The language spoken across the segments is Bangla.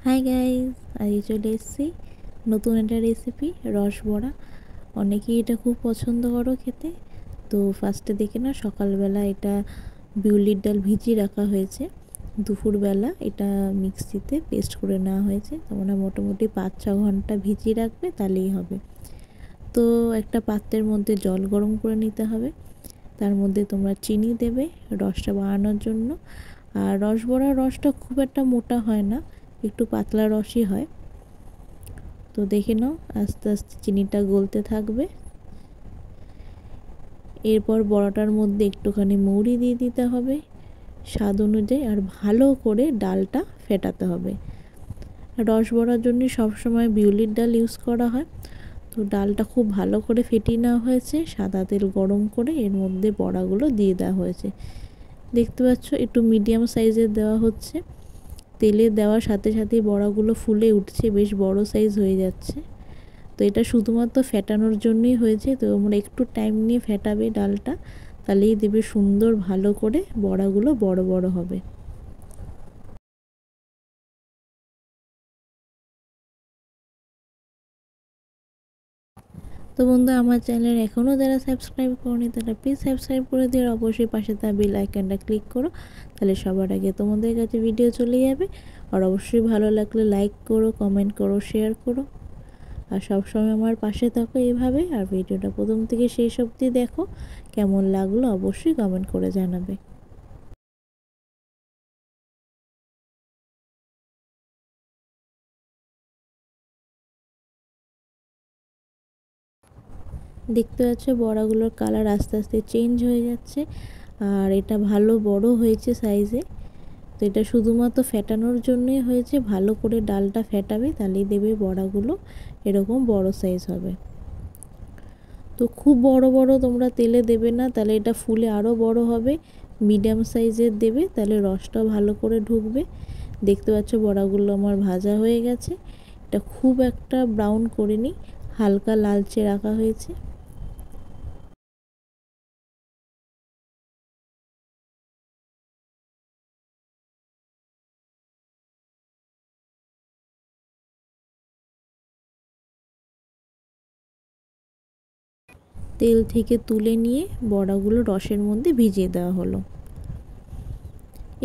হাই গাইস, আজকে চলে এসেছি নতুন একটা রেসিপি রস বড়া। অনেকেই এটা খুব পছন্দ করো খেতে। তো ফার্স্টে দেখে না, সকালবেলা এটা বিউলির ডাল ভিজিয়ে রাখা হয়েছে। দুপুরবেলা এটা মিক্সিতে পেস্ট করে নেওয়া হয়েছে। তোমরা মোটামুটি 5-6 ঘন্টা ভিজিয়ে রাখবে, তাহলেই হবে। তো একটা পাত্রের মধ্যে জল গরম করে নিতে হবে। তার মধ্যে তোমরা চিনি দেবে রসটা বানানোর জন্য। আর রস বড়ার রসটা খুব একটা মোটা হয় না, একটু পাতলা রসই হয়। তো দেখে নাও, আস্তে আস্তে চিনিটা গলতে থাকবে। এরপর বড়াটার মধ্যে একটুখানি মৌরি দিয়ে দিতে হবে স্বাদ অনুযায়ী, আর ভালো করে ডালটা ফেটাতে হবে। রস বড়ার জন্য সবসময় বিউলির ডাল ইউজ করা হয়। তো ডালটা খুব ভালো করে ফেটিয়ে নেওয়া হয়েছে, সাদা তেল গরম করে এর মধ্যে বড়াগুলো দিয়ে দেওয়া হয়েছে। দেখতে পাচ্ছ একটু মিডিয়াম সাইজের দেওয়া হচ্ছে। তেলে দেওয়ার সাথে সাথেই বড়াগুলো ফুলে উঠছে, বেশ বড় সাইজ হয়ে যাচ্ছে। তো এটা শুধুমাত্র ফেটানোর জন্যই হয়েছে। তো আমরা একটু টাইম নিয়ে ফেটাবে ডালটা, তাহলেই দেবে সুন্দর ভালো করে বড়াগুলো বড় বড় হবে। তো বন্ধু, আমার চ্যানেল এখনও যারা সাবস্ক্রাইব করনি তারা প্লিজ সাবস্ক্রাইব করে দিয়ে অবশ্যই পাশে থাকা বেল আইকনটা ক্লিক করো, তাহলে সবার আগে তোমাদের কাছে ভিডিও চলে যাবে। আর অবশ্যই ভালো লাগলে লাইক করো, কমেন্ট করো, শেয়ার করো। আর সবসময় আমার পাশে থাকো এভাবে। আর ভিডিওটা প্রথম থেকে শেষ অবধি দেখো, কেমন লাগলো অবশ্যই কমেন্ট করে জানাবে। দেখতে পাচ্ছ বড়াগুলোর কালার আস্তে আস্তে চেঞ্জ হয়ে যাচ্ছে, আর এটা ভালো বড় হয়েছে সাইজে। তো এটা শুধুমাত্র ফেটানোর জন্যই হয়েছে। ভালো করে ডালটা ফেটাবে, তাহলেই দেবে বড়াগুলো এরকম বড় সাইজ হবে। তো খুব বড় বড় তোমরা তেলে দেবে না, তাহলে এটা ফুলে আরও বড় হবে। মিডিয়াম সাইজের দেবে, তাহলে রসটাও ভালো করে ঢুকবে। দেখতে পাচ্ছ বড়াগুলো আমার ভাজা হয়ে গেছে। এটা খুব একটা ব্রাউন করিনি, হালকা লালচে রাখা হয়েছে। তেল থেকে তুলে নিয়ে বড়াগুলো রসের মধ্যে ভিজিয়ে দেওয়া হলো।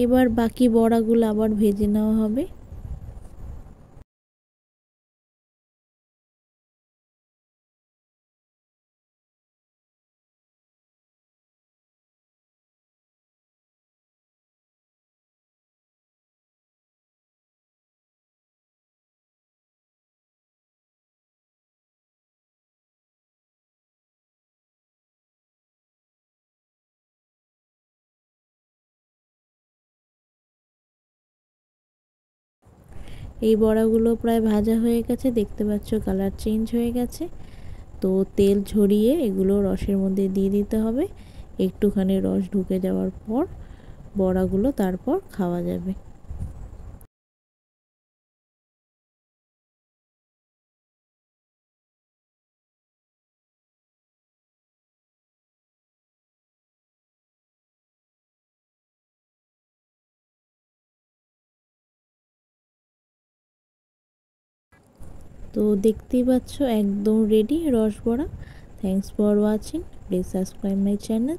এবার বাকি বড়াগুলো আবার ভেজে নেওয়া হবে। এই বড়াগুলো প্রায় ভাজা হয়ে গেছে, দেখতে পাচ্ছ কালার চেঞ্জ হয়ে গেছে। তো তেল ঝরিয়ে এগুলো রসের মধ্যে দিয়ে দিতে হবে। একটুখানি রস ঢুকে যাওয়ার পর বড়াগুলো তারপর খাওয়া যাবে। তো দেখতেই পাচ্ছ একদম রেডি রস বড়া। Thanks for watching, please subscribe my channel.